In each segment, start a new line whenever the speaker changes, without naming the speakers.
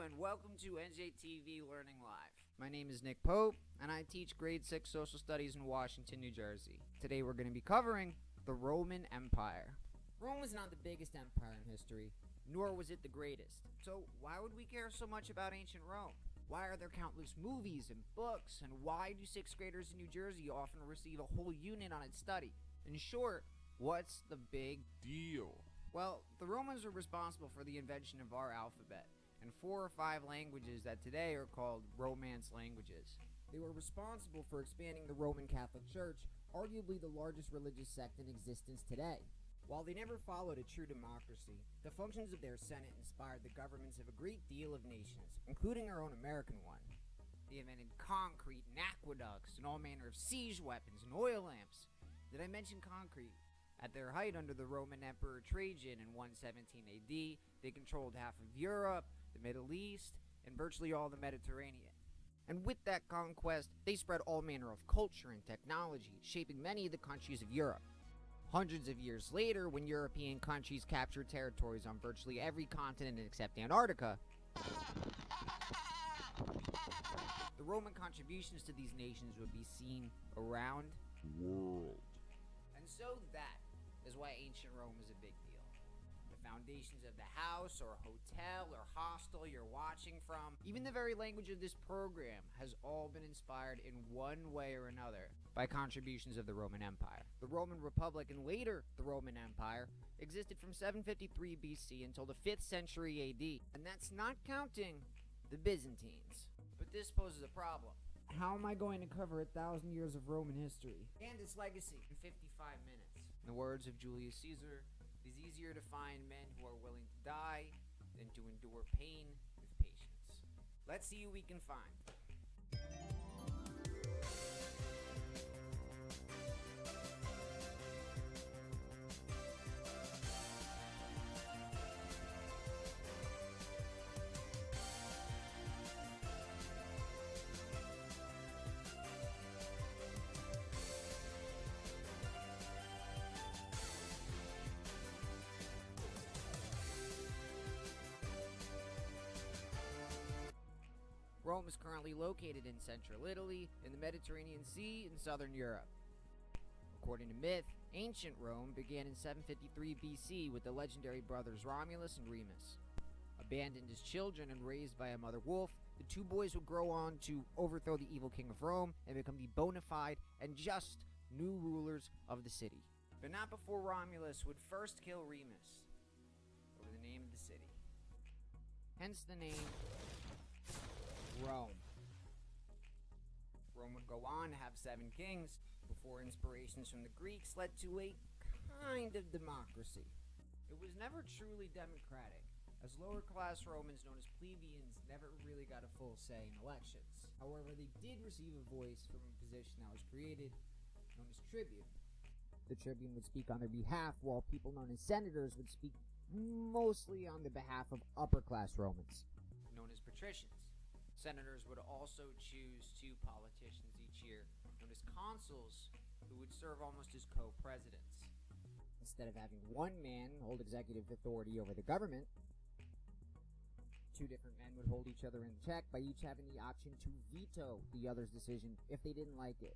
and welcome to NJTV Learning Live. My name is Nick Pope, and I teach grade 6 social studies in Washington, New Jersey. Today we're going to be covering the Roman Empire. Rome was not the biggest empire in history, nor was it the greatest. So why would we care so much about ancient Rome? Why are there countless movies and books, and why do 6th graders in New Jersey often receive a whole unit on its study? In short, what's the big
deal?
Well, the Romans were responsible for the invention of our alphabet and 4 or 5 languages that today are called Romance languages. They were responsible for expanding the Roman Catholic Church, arguably the largest religious sect in existence today. While they never followed a true democracy, the functions of their Senate inspired the governments of a great deal of nations, including our own American one. They invented concrete and aqueducts and all manner of siege weapons and oil lamps. Did I mention concrete? At their height under the Roman Emperor Trajan in 117 AD, they controlled half of Europe, the Middle East, and virtually all the Mediterranean. And with that conquest, they spread all manner of culture and technology, shaping many of the countries of Europe. Hundreds of years later, when European countries captured territories on virtually every continent except Antarctica, the Roman contributions to these nations would be seen around
the world.
And so that is why ancient Rome is a big deal. The foundations of the house or hotel or hostel you're watching from, even the very language of this program, has all been inspired in one way or another by contributions of the Roman Empire. The Roman Republic and later the Roman Empire existed from 753 BC until the 5th century AD, and that's not counting the Byzantines. But this poses a problem. How am I going to cover 1,000 years of Roman history and its legacy in 55 minutes? In the words of Julius Caesar, it is easier to find men who are willing to die than to endure pain with patience. Let's see who we can find. Rome is currently located in central Italy, in the Mediterranean Sea, in southern Europe. According to myth, ancient Rome began in 753 BC with the legendary brothers Romulus and Remus. Abandoned as children and raised by a mother wolf, the two boys would grow on to overthrow the evil king of Rome and become the bona fide and just new rulers of the city. But not before Romulus would first kill Remus over the name of the city. Hence the name Rome. Rome would go on to have 7 kings before inspirations from the Greeks led to a kind of democracy. It was never truly democratic, as lower class Romans known as plebeians never really got a full say in elections. However, they did receive a voice from a position that was created known as tribune. The tribune would speak on their behalf, while people known as senators would speak mostly on the behalf of upper class Romans, known as patricians. Senators would also choose 2 politicians each year, known as consuls, who would serve almost as co-presidents. Instead of having one man hold executive authority over the government, 2 different men would hold each other in check by each having the option to veto the other's decision if they didn't like it.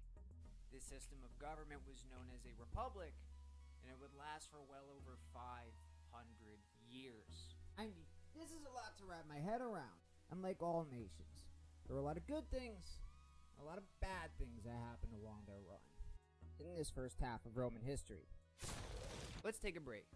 This system of government was known as a republic, and it would last for well over 500 years. I mean, this is a lot to wrap my head around. Unlike all nations, there were a lot of good things, a lot of bad things that happened along their run in this first half of Roman history. Let's take a break.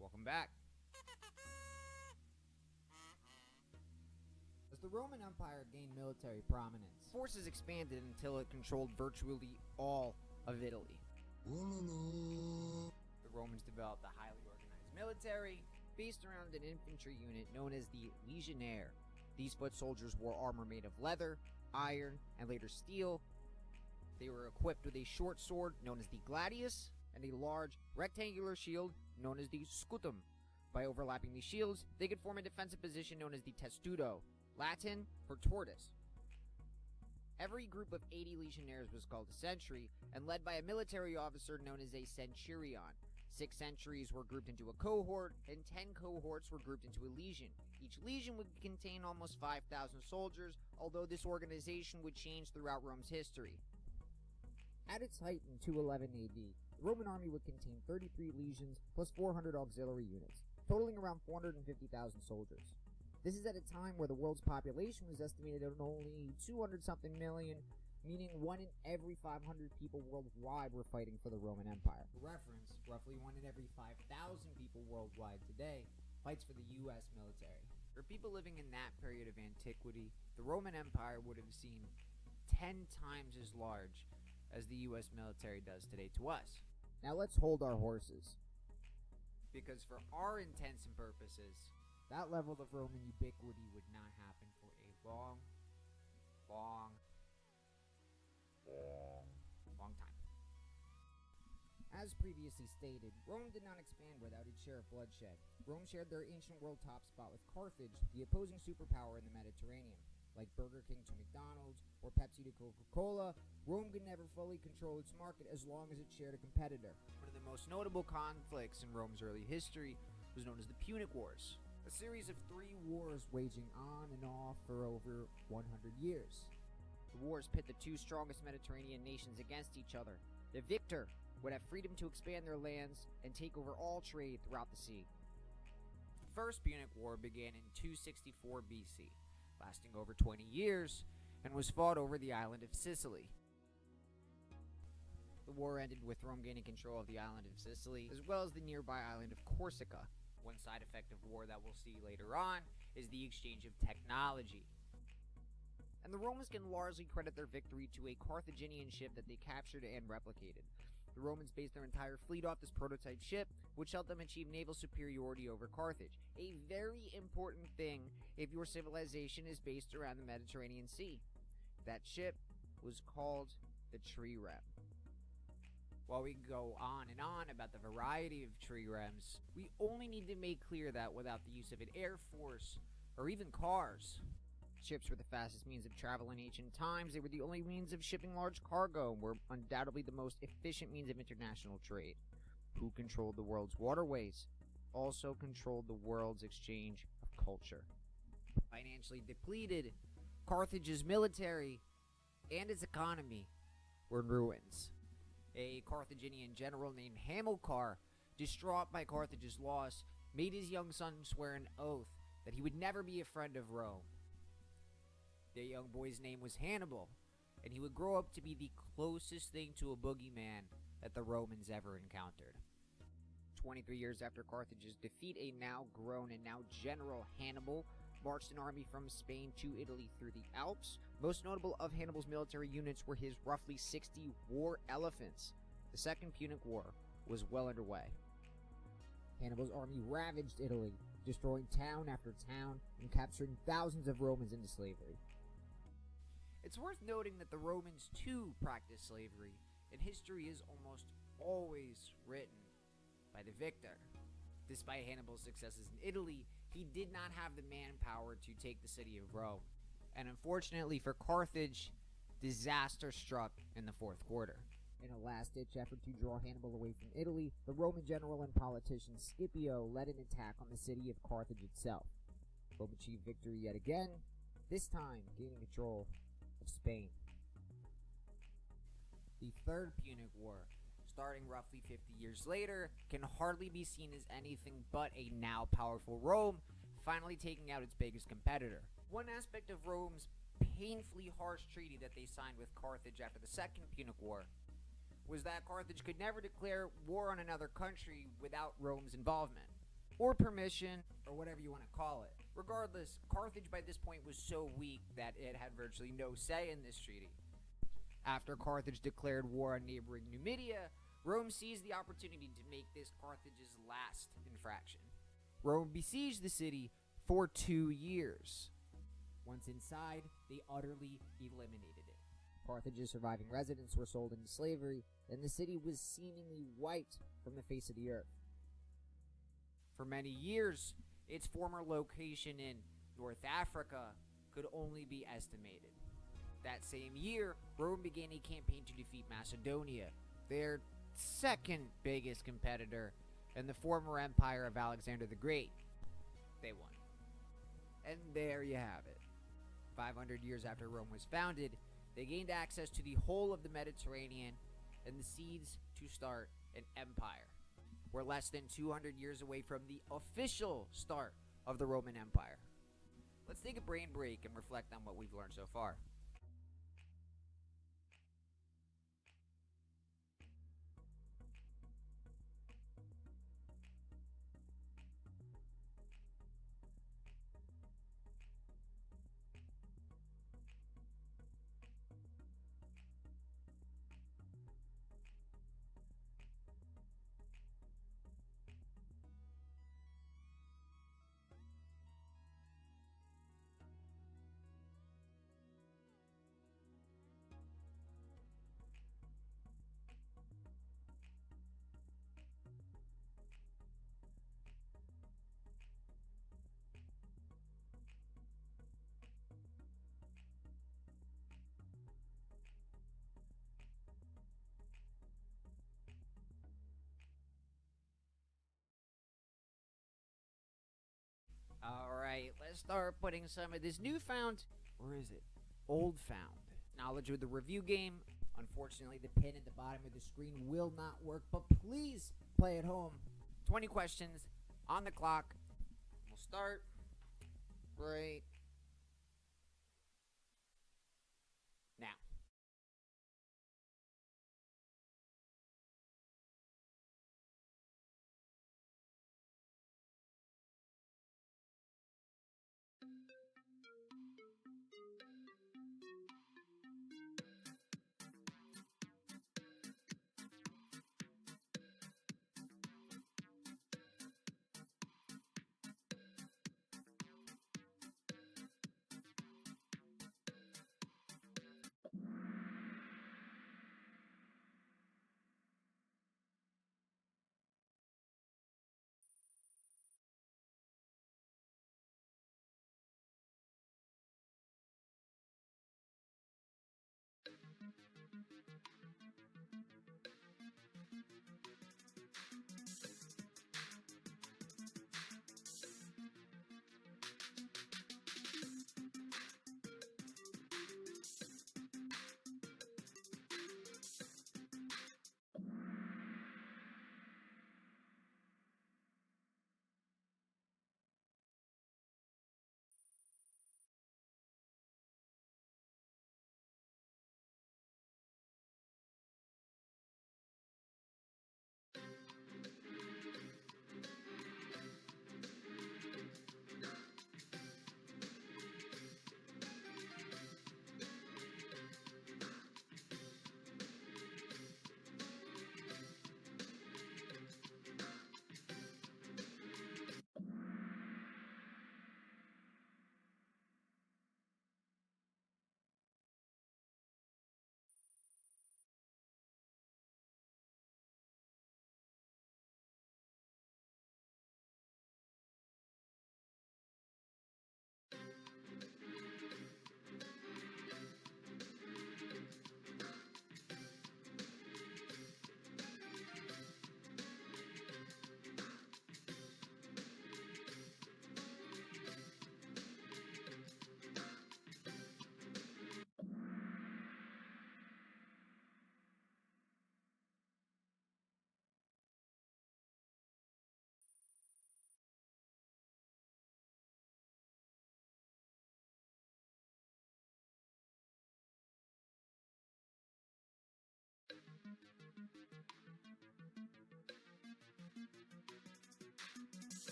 Welcome back. As the Roman Empire gained military prominence, forces expanded until it controlled virtually all of Italy. The Romans developed a highly organized military based around an infantry unit known as the legionnaire. These foot soldiers wore armor made of leather, iron, and later steel. They were equipped with a short sword known as the gladius and a large rectangular shield known as the scutum. By overlapping these shields, they could form a defensive position known as the testudo, Latin for tortoise. Every group of 80 legionnaires was called a century and led by a military officer known as a centurion. 6 centuries were grouped into a cohort, and 10 cohorts were grouped into a legion. Each legion would contain almost 5,000 soldiers, although this organization would change throughout Rome's history. At its height in 211 AD, the Roman army would contain 33 legions plus 400 auxiliary units, totaling around 450,000 soldiers. This is at a time where the world's population was estimated at only 200-something million, meaning 1 in every 500 people worldwide were fighting for the Roman Empire. For reference, roughly 1 in every 5,000 people worldwide today fights for the U.S. military. For people living in that period of antiquity, the Roman Empire would have seemed 10 times as large as the U.S. military does today to us. Now let's hold our horses, because for our intents and purposes, that level of Roman ubiquity would not happen for a long time. As previously stated, Rome did not expand without its share of bloodshed. Rome shared their ancient world top spot with Carthage, the opposing superpower in the Mediterranean. Like Burger King to McDonald's or Pepsi to Coca-Cola, Rome could never fully control its market as long as it shared a competitor. One of the most notable conflicts in Rome's early history was known as the Punic Wars, a series of 3 wars waging on and off for over 100 years. The wars pit the 2 strongest Mediterranean nations against each other. The victor would have freedom to expand their lands and take over all trade throughout the sea. The First Punic War began in 264 BC, lasting over 20 years, and was fought over the island of Sicily. The war ended with Rome gaining control of the island of Sicily, as well as the nearby island of Corsica. One side effect of war that we'll see later on is the exchange of technology. And the Romans can largely credit their victory to a Carthaginian ship that they captured and replicated. The Romans based their entire fleet off this prototype ship, which helped them achieve naval superiority over Carthage. A very important thing if your civilization is based around the Mediterranean Sea. That ship was called the Trireme. While we can go on and on about the variety of triremes, we only need to make clear that without the use of an air force or even cars, ships were the fastest means of travel in ancient times. They were the only means of shipping large cargo and were undoubtedly the most efficient means of international trade. Who controlled the world's waterways also controlled the world's exchange of culture. Financially depleted, Carthage's military and its economy were in ruins. A Carthaginian general named Hamilcar, distraught by Carthage's loss, made his young son swear an oath that he would never be a friend of Rome. The young boy's name was Hannibal, and he would grow up to be the closest thing to a boogeyman that the Romans ever encountered. 23 years after Carthage's defeat, a now grown and now general Hannibal marched an army from Spain to Italy through the Alps. Most notable of Hannibal's military units were his roughly 60 war elephants. The Second Punic War was well underway. Hannibal's army ravaged Italy, destroying town after town and capturing thousands of Romans into slavery. It's worth noting that the Romans too practiced slavery, and history is almost always written by the victor. Despite Hannibal's successes in Italy, he did not have the manpower to take the city of Rome. And unfortunately for Carthage, disaster struck in the 4th quarter. In a last-ditch effort to draw Hannibal away from Italy, the Roman general and politician Scipio led an attack on the city of Carthage itself. Rome achieved victory yet again, this time gaining control of Spain. The Third Punic War, starting roughly 50 years later, can hardly be seen as anything but a now powerful Rome finally taking out its biggest competitor. One aspect of Rome's painfully harsh treaty that they signed with Carthage after the Second Punic War was that Carthage could never declare war on another country without Rome's involvement. or permission, or whatever you want to call it. Regardless, Carthage by this point was so weak that it had virtually no say in this treaty. After Carthage declared war on neighboring Numidia, Rome seized the opportunity to make this Carthage's last infraction. Rome besieged the city for 2 years. Once inside, they utterly eliminated it. Carthage's surviving residents were sold into slavery, and the city was seemingly wiped from the face of the earth. For many years, its former location in North Africa could only be estimated. That same year, Rome began a campaign to defeat Macedonia, their second biggest competitor in the former empire of Alexander the Great. They won. And there you have it. 500 years after Rome was founded, they gained access to the whole of the Mediterranean and the seeds to start an empire. We're less than 200 years away from the official start of the Roman Empire. Let's take a brain break and reflect on what we've learned so far. Alright, let's start putting some of this newfound, or is it old found, knowledge with the review game. Unfortunately, the pin at the bottom of the screen will not work, but please play at home. 20 questions on the clock. We'll start right now.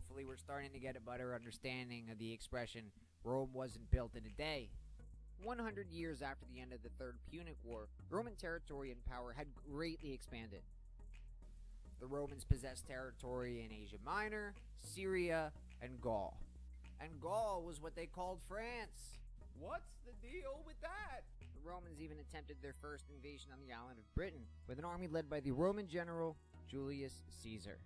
Hopefully we're starting to get a better understanding of the expression, Rome wasn't built in a day. 100 years after the end of the Third Punic War, Roman territory and power had greatly expanded. The Romans possessed territory in Asia Minor, Syria, and Gaul. And Gaul was what they called France. What's the deal with that? The Romans even attempted their first invasion on the island of Britain with an army led by the Roman general Julius Caesar.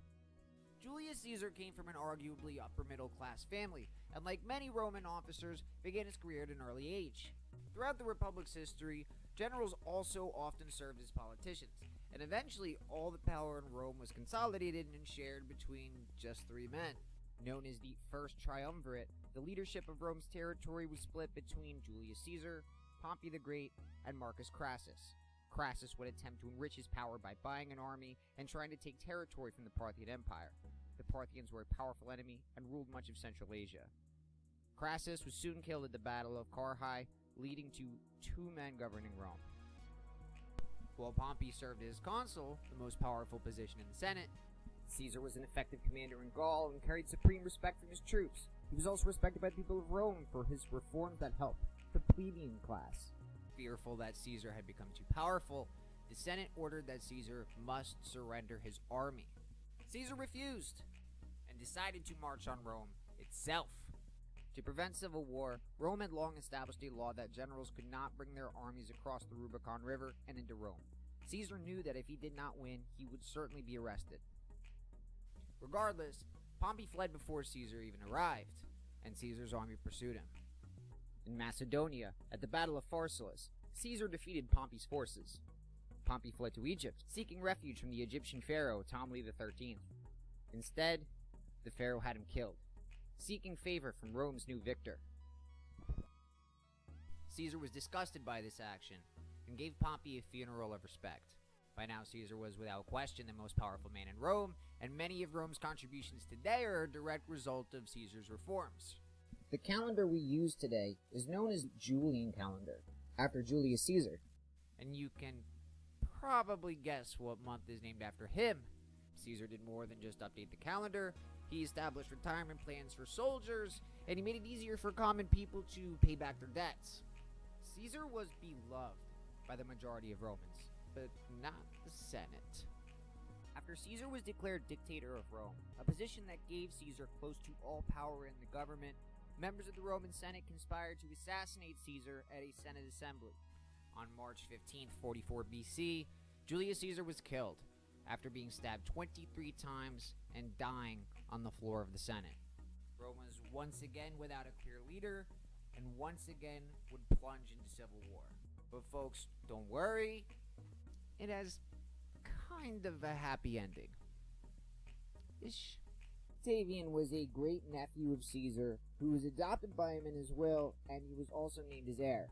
Julius Caesar came from an arguably upper-middle-class family, and like many Roman officers, began his career at an early age. Throughout the Republic's history, generals also often served as politicians, and eventually all the power in Rome was consolidated and shared between just three men. Known as the First Triumvirate, the leadership of Rome's territory was split between Julius Caesar, Pompey the Great, and Marcus Crassus. Crassus would attempt to enrich his power by buying an army and trying to take territory from the Parthian Empire. The Parthians were a powerful enemy and ruled much of Central Asia. Crassus was soon killed at the Battle of Carrhae, leading to two men governing Rome. While Pompey served as consul, the most powerful position in the Senate, Caesar was an effective commander in Gaul and carried supreme respect from his troops. He was also respected by the people of Rome for his reforms that helped the plebeian class. Fearful that Caesar had become too powerful, the Senate ordered that Caesar must surrender his army. Caesar refused and decided to march on Rome itself. To prevent civil war, Rome had long established a law that generals could not bring their armies across the Rubicon River and into Rome. Caesar knew that if he did not win, he would certainly be arrested. Regardless, Pompey fled before Caesar even arrived, and Caesar's army pursued him. In Macedonia, at the Battle of Pharsalus, Caesar defeated Pompey's forces. Pompey fled to Egypt, seeking refuge from the Egyptian pharaoh Ptolemy XIII. Instead, the pharaoh had him killed, seeking favor from Rome's new victor. Caesar was disgusted by this action and gave Pompey a funeral of respect. By now, Caesar was without question the most powerful man in Rome, and many of Rome's contributions today are a direct result of Caesar's reforms. The calendar we use today is known as Julian calendar, after Julius Caesar. And you can probably guess what month is named after him. Caesar did more than just update the calendar. He established retirement plans for soldiers, and he made it easier for common people to pay back their debts. Caesar was beloved by the majority of Romans, but not the Senate. After Caesar was declared dictator of Rome, a position that gave Caesar close to all power in the government, members of the Roman Senate conspired to assassinate Caesar at a Senate assembly. On March 15, 44 BC, Julius Caesar was killed after being stabbed 23 times and dying on the floor of the Senate. Rome was once again without a clear leader, and once again would plunge into civil war. But folks, don't worry, it has kind of a happy ending. Ish. Octavian was a great nephew of Caesar, who was adopted by him in his will, and he was also named his heir.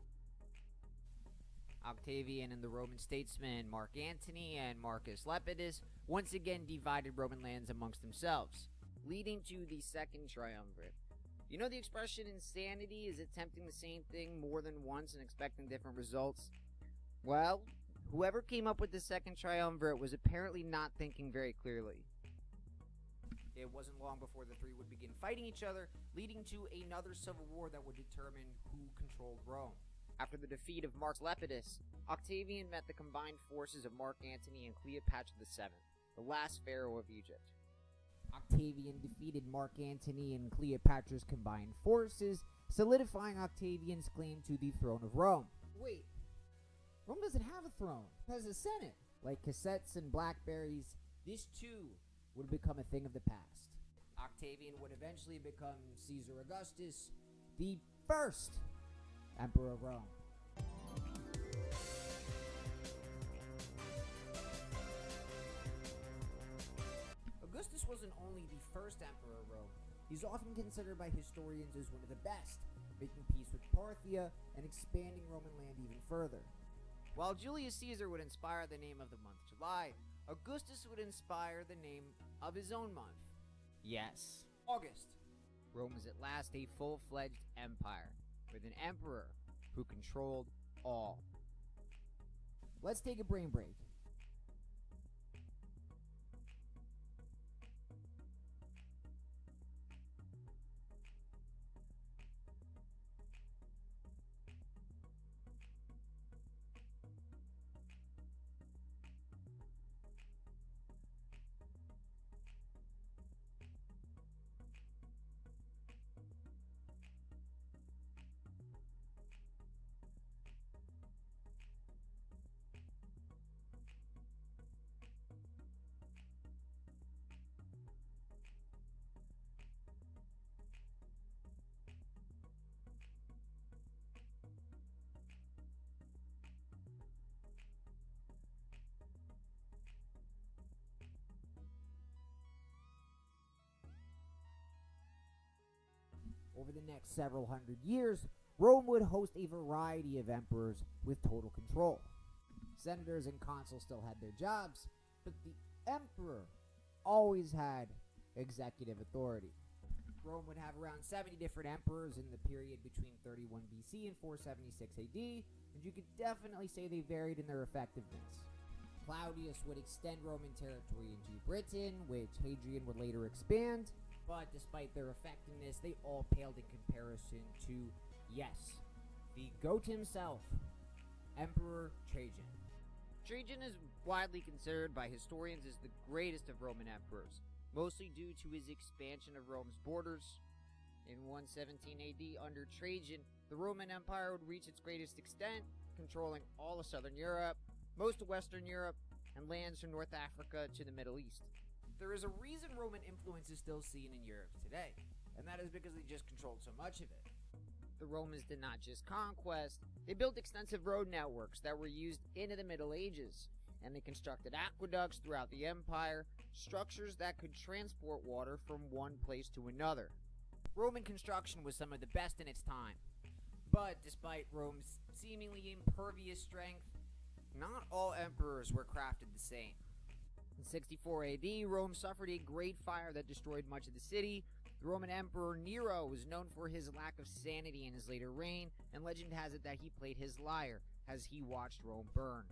Octavian and the Roman statesmen Mark Antony and Marcus Lepidus once again divided Roman lands amongst themselves, leading to the Second Triumvirate. You know the expression insanity is attempting the same thing more than once and expecting different results? Well, whoever came up with the Second Triumvirate was apparently not thinking very clearly. It wasn't long before the three would begin fighting each other, leading to another civil war that would determine who controlled Rome. After the defeat of Marcus Lepidus, Octavian met the combined forces of Mark Antony and Cleopatra VII, the last pharaoh of Egypt. Octavian defeated Mark Antony and Cleopatra's combined forces, solidifying Octavian's claim to the throne of Rome. Wait, Rome doesn't have a throne. It has a senate. Like cassettes and blackberries, this too would become a thing of the past. Octavian would eventually become Caesar Augustus, the first Emperor of Rome. Augustus wasn't only the first emperor of Rome, he's often considered by historians as one of the best, making peace with Parthia and expanding Roman land even further. While Julius Caesar would inspire the name of the month July, Augustus would inspire the name of his own month. Yes, August. Rome was at last a full-fledged empire, with an emperor who controlled all. Let's take a brain break. Over the next several hundred years, Rome would host a variety of emperors with total control. Senators and consuls still had their jobs, but the emperor always had executive authority. Rome would have around 70 different emperors in the period between 31 BC and 476 AD, and you could definitely say they varied in their effectiveness. Claudius would extend Roman territory into Britain, which Hadrian would later expand, but despite their effectiveness, they all paled in comparison to, yes, the goat himself, Emperor Trajan. Trajan is widely considered by historians as the greatest of Roman emperors, mostly due to his expansion of Rome's borders. In 117 AD, under Trajan, the Roman Empire would reach its greatest extent, controlling all of southern Europe, most of Western Europe, and lands from North Africa to the Middle East. There is a reason Roman influence is still seen in Europe today, and that is because they just controlled so much of it. The Romans did not just conquest, they built extensive road networks that were used into the Middle Ages, and they constructed aqueducts throughout the empire, structures that could transport water from one place to another. Roman construction was some of the best in its time, but despite Rome's seemingly impervious strength, not all emperors were crafted the same. In 64 AD, Rome suffered a great fire that destroyed much of the city. The Roman Emperor Nero was known for his lack of sanity in his later reign, and legend has it that he played his lyre as he watched Rome burn.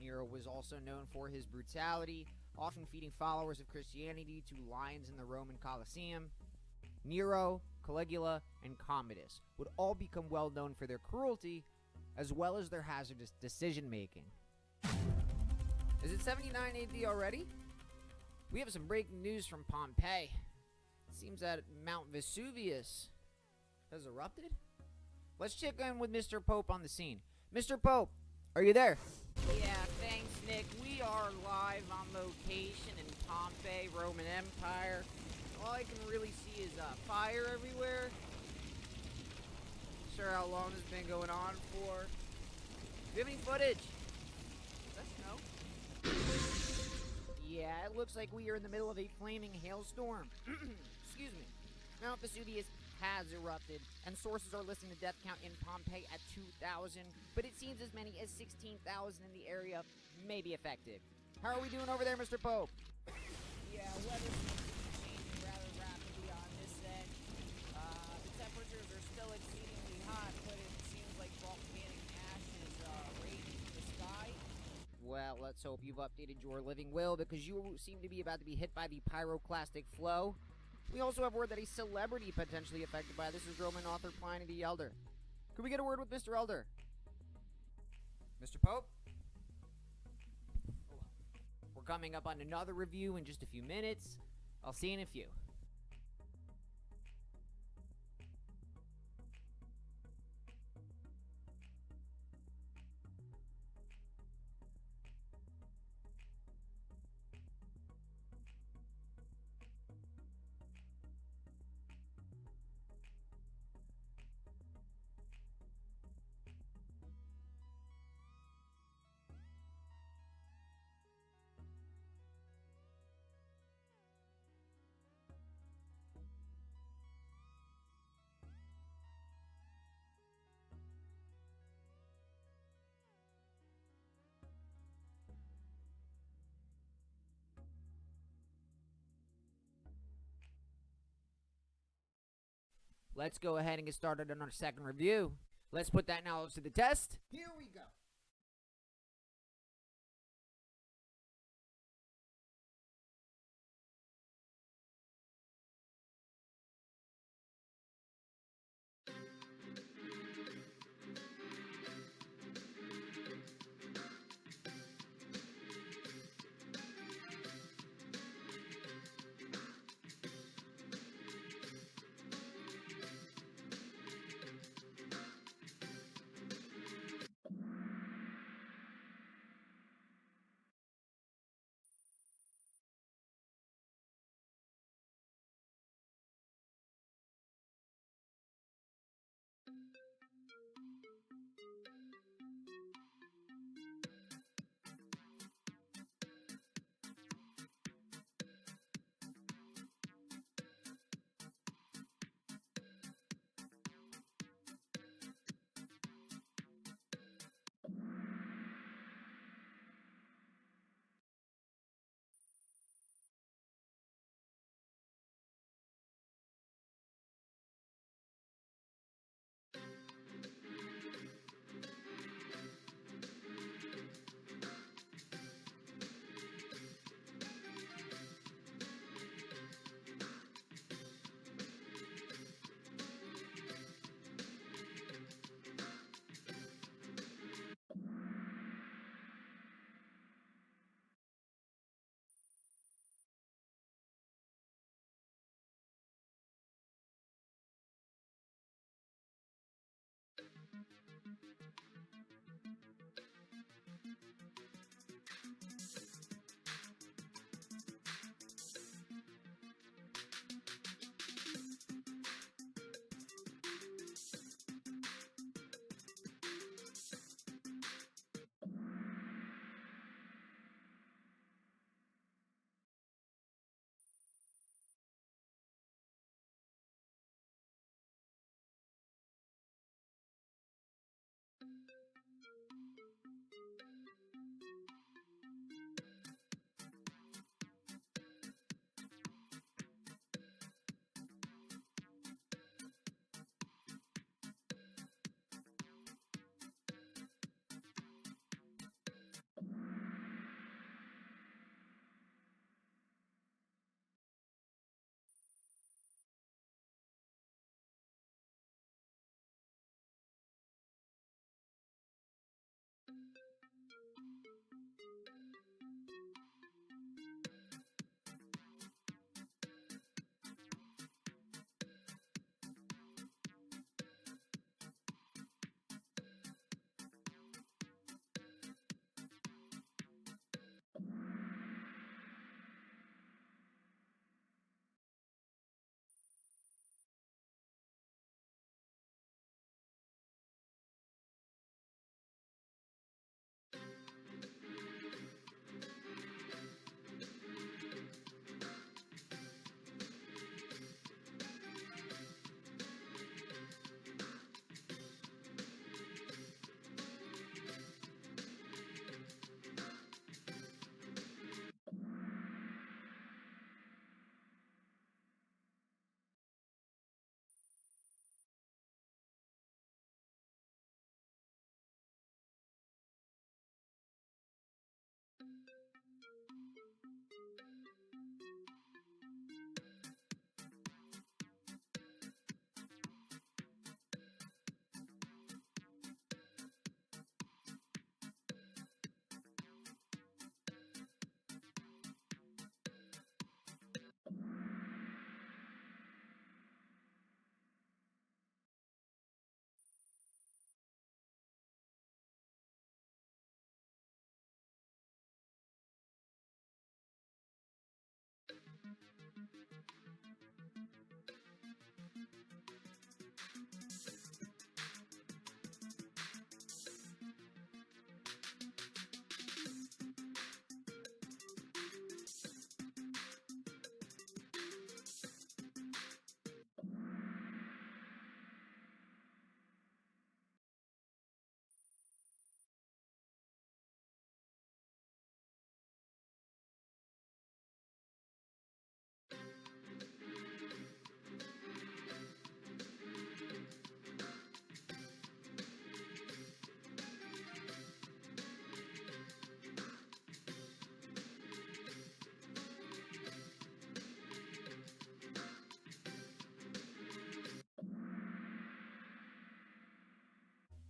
Nero was also known for his brutality, often feeding followers of Christianity to lions in the Roman Colosseum. Nero, Caligula, and Commodus would all become well known for their cruelty, as well as their hazardous decision-making. Is it 79 AD already? We have some breaking news from Pompeii. It seems that Mount Vesuvius has erupted? Let's check in with Mr. Pope on the scene. Mr. Pope, are you there? Yeah, thanks, Nick. We are live on location in Pompeii, Roman Empire. All I can really see is fire everywhere. Not sure how long this has been going on for. Do you have any footage? Let us know. Yeah, it looks like we are in the middle of a flaming hailstorm. Excuse me. Mount Vesuvius has erupted, and sources are listing the death count in Pompeii at 2,000, but it seems as many as 16,000 in the area may be affected. How are we doing over there, Mr. Pope? Yeah, weather's changing rather rapidly on this end. The temperatures are still exceedingly hot, but it seems like volcanic ash is raging in the sky. Well, let's hope you've updated your living will, because you seem to be about to be hit by the pyroclastic flow. We also have word that a celebrity potentially affected by this is Roman author Pliny the Elder. Could we get a word with Mr. Elder? Mr. Pope? We're coming up on another review in just a few minutes. I'll see you in a few. Let's go ahead and get started on our second review. Let's put that knowledge to the test. Here we go.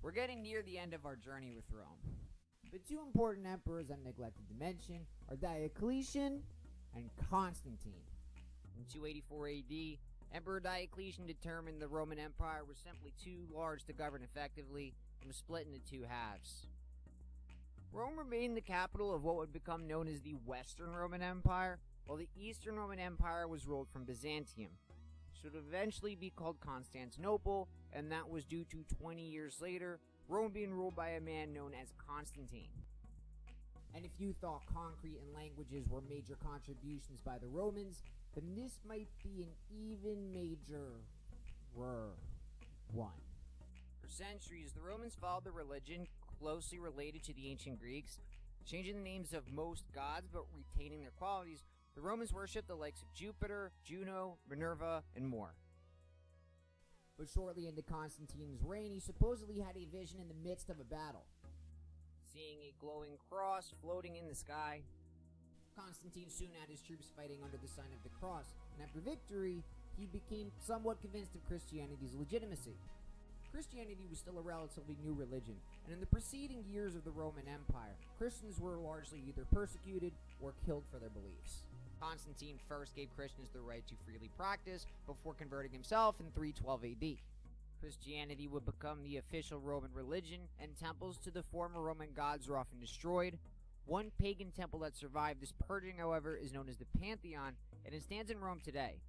We're getting near the end of our journey with Rome. The two important emperors I'm neglected to mention are Diocletian and Constantine. In 284 AD, Emperor Diocletian determined the Roman Empire was simply too large to govern effectively and was split into two halves. Rome remained the capital of what would become known as the Western Roman Empire, while the Eastern Roman Empire was ruled from Byzantium, which would eventually be called Constantinople, and that was due to 20 years later, Rome being ruled by a man known as Constantine. And if you thought concrete and languages were major contributions by the Romans, then this might be an even major one. For centuries, the Romans followed the religion closely related to the ancient Greeks, changing the names of most gods but retaining their qualities. The Romans worshipped the likes of Jupiter, Juno, Minerva, and more. But shortly into Constantine's reign, he supposedly had a vision in the midst of a battle. Seeing a glowing cross floating in the sky, Constantine soon had his troops fighting under the sign of the cross, and after victory, he became somewhat convinced of Christianity's legitimacy. Christianity was still a relatively new religion, and in the preceding years of the Roman Empire, Christians were largely either persecuted or killed for their beliefs. Constantine first gave Christians the right to freely practice before converting himself in 312 AD. Christianity would become the official Roman religion, and temples to the former Roman gods were often destroyed. One pagan temple that survived this purging, however, is known as the Pantheon, and it stands in Rome today.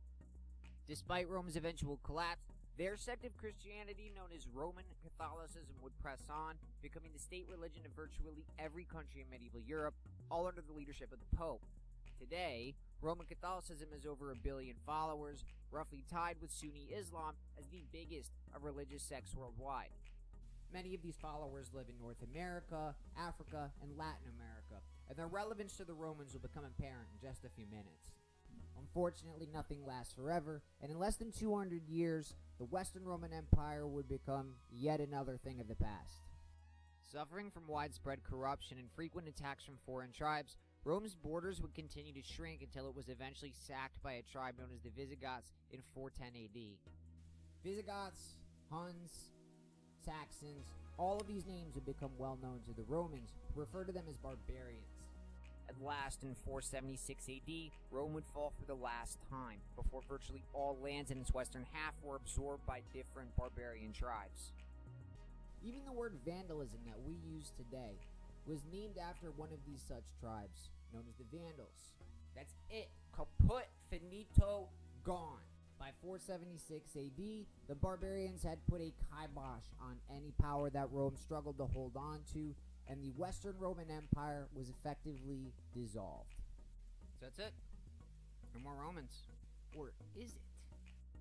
Despite Rome's eventual collapse, their sect of Christianity, known as Roman Catholicism, would press on, becoming the state religion of virtually every country in medieval Europe, all under the leadership of the Pope. Today, Roman Catholicism has over 1 billion followers, roughly tied with Sunni Islam as the biggest of religious sects worldwide. Many of these followers live in North America, Africa, and Latin America, and their relevance to the Romans will become apparent in just a few minutes. Unfortunately, nothing lasts forever, and in less than 200 years, the Western Roman Empire would become yet another thing of the past. Suffering from widespread corruption and frequent attacks from foreign tribes, Rome's borders would continue to shrink until it was eventually sacked by a tribe known as the Visigoths in 410 AD. Visigoths, Huns, Saxons, all of these names would become well known to the Romans, who referred to them as barbarians. At last, in 476 AD, Rome would fall for the last time, before virtually all lands in its western half were absorbed by different barbarian tribes. Even the word vandalism that we use today was named after one of these such tribes, known as the Vandals. That's it. Kaput, finito, gone. By 476 AD, the barbarians had put a kibosh on any power that Rome struggled to hold on to, and the Western Roman Empire was effectively dissolved. So that's it. No more Romans. Or is it?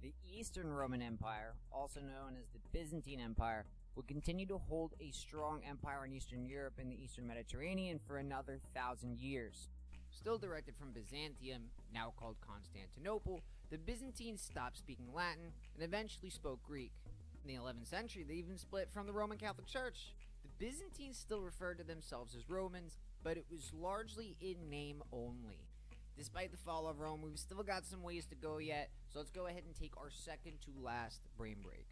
The Eastern Roman Empire, also known as the Byzantine Empire, would continue to hold a strong empire in Eastern Europe and the Eastern Mediterranean for another 1,000 years. Still directed from Byzantium, now called Constantinople, the Byzantines stopped speaking Latin and eventually spoke Greek. In the 11th century, they even split from the Roman Catholic Church. The Byzantines still referred to themselves as Romans, but it was largely in name only. Despite the fall of Rome, we've still got some ways to go yet, so let's go ahead and take our second to last brain break.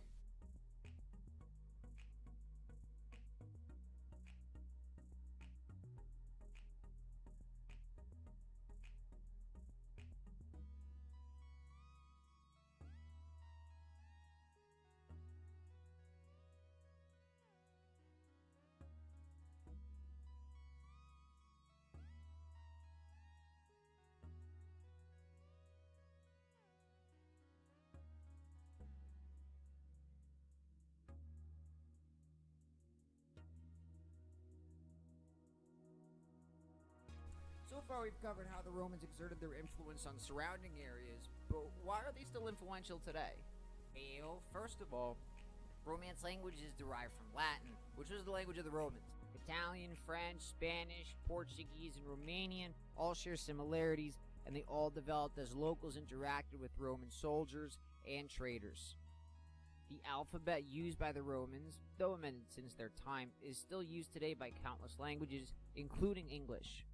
So far we've covered how the Romans exerted their influence on surrounding areas, but why are they still influential today? Well, first of all, Romance languages derived from Latin, which was the language of the Romans. Italian, French, Spanish, Portuguese, and Romanian all share similarities, and they all developed as locals interacted with Roman soldiers and traders. The alphabet used by the Romans, though amended since their time, is still used today by countless languages, including English.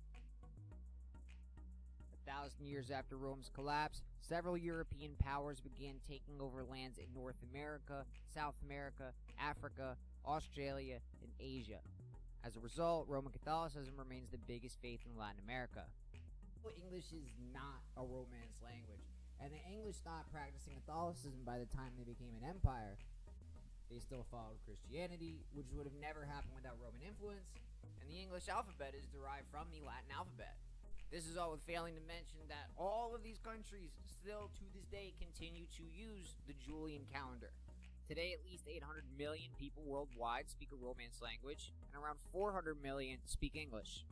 1,000 years after Rome's collapse, several European powers began taking over lands in North America, South America, Africa, Australia, and Asia. As a result, Roman Catholicism remains the biggest faith in Latin America. English is not a Romance language, and the English stopped practicing Catholicism by the time they became an empire. They still followed Christianity, which would have never happened without Roman influence, and the English alphabet is derived from the Latin alphabet. This is all with failing to mention that all of these countries still to this day continue to use the Julian calendar. Today, at least 800 million people worldwide speak a Romance language, and around 400 million speak English.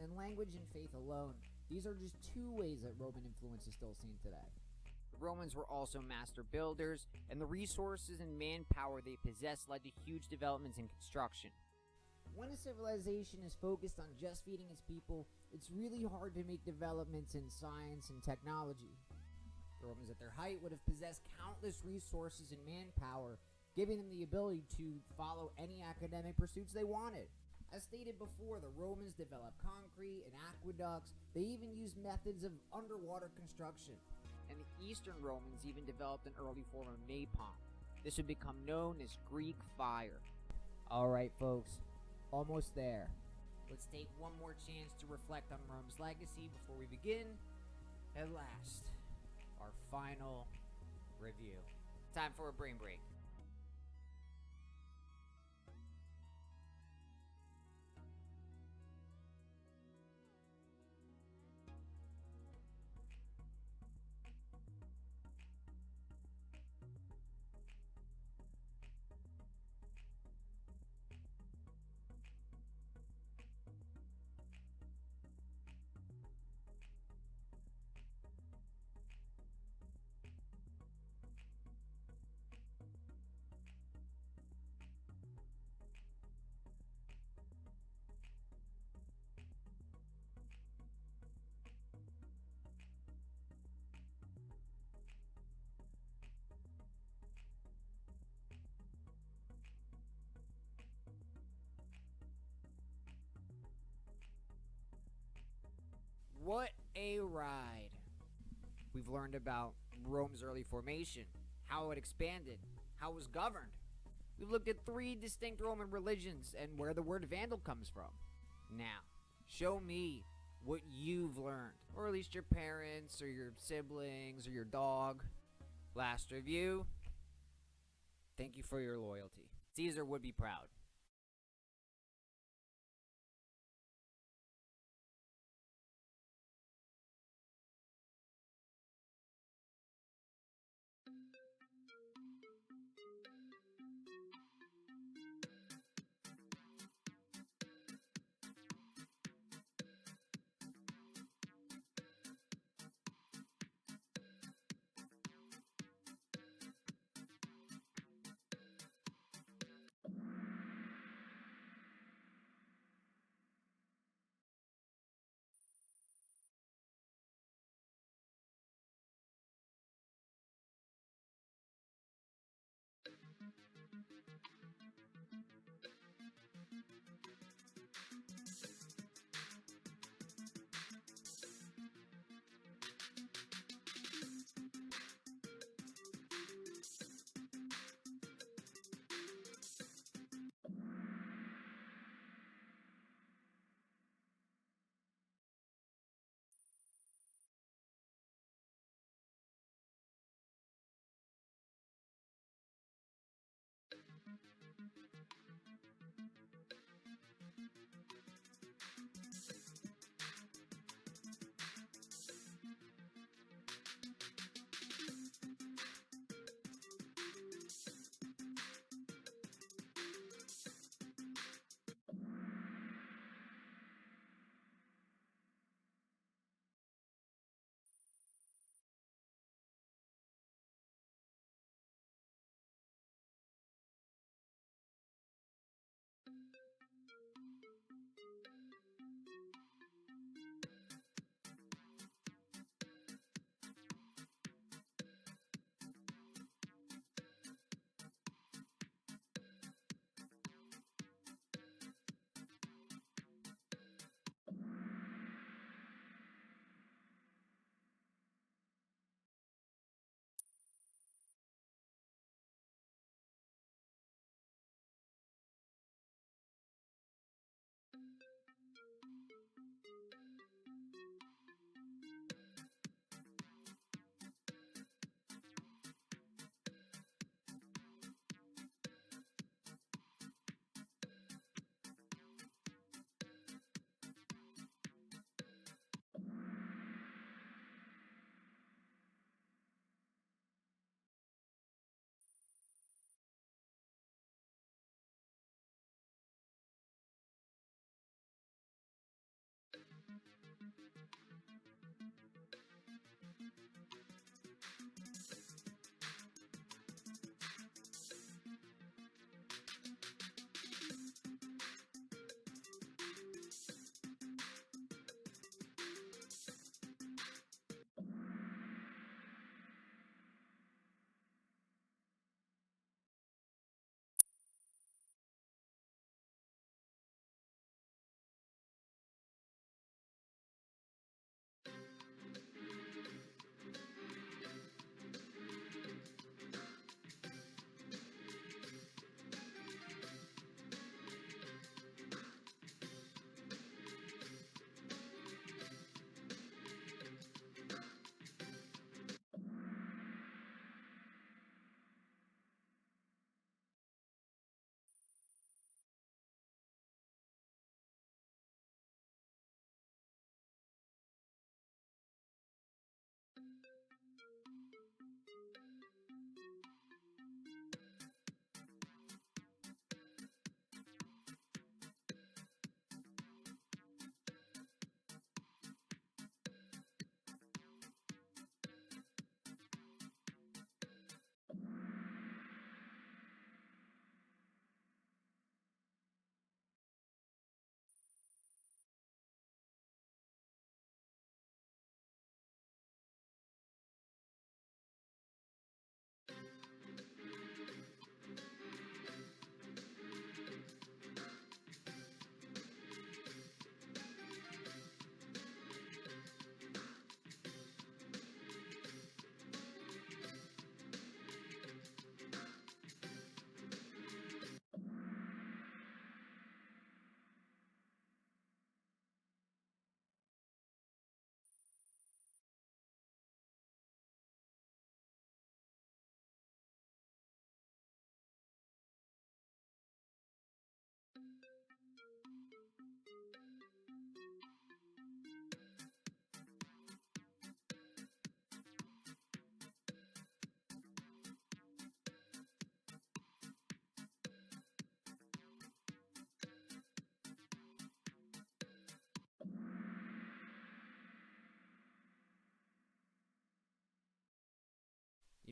In language and faith alone, these are just two ways that Roman influence is still seen today. The Romans were also master builders, and the resources and manpower they possessed led to huge developments in construction. When a civilization is focused on just feeding its people, it's really hard to make developments in science and technology. The Romans at their height would have possessed countless resources and manpower, giving them the ability to follow any academic pursuits they wanted. As stated before, the Romans developed concrete and aqueducts. They even used methods of underwater construction. And the Eastern Romans even developed an early form of napalm. This would become known as Greek fire. Alright folks, almost there. Let's take one more chance to reflect on Rome's legacy before we begin. At last, our final review. Time for a brain break. What a ride! We've learned about Rome's early formation, how it expanded, how it was governed. We've looked at 3 distinct Roman religions and where the word Vandal comes from. Now, show me what you've learned, or at least your parents, or your siblings, or your dog. Last review. Thank you for your loyalty. Caesar would be proud.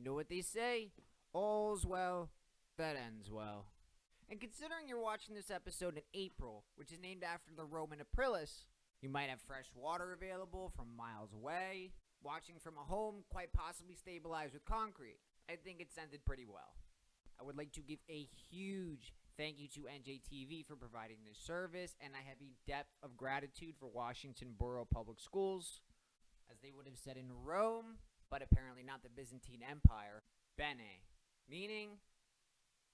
You know what they say? All's well that ends well. And considering you're watching this episode in April, which is named after the Roman Aprilis, you might have fresh water available from miles away, watching from a home quite possibly stabilized with concrete. I think it's ended pretty well. I would like to give a huge thank you to NJTV for providing this service, and I have a depth of gratitude for Washington Borough Public Schools. As they would have said in Rome, but apparently not the Byzantine Empire, bene, meaning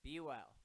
be well.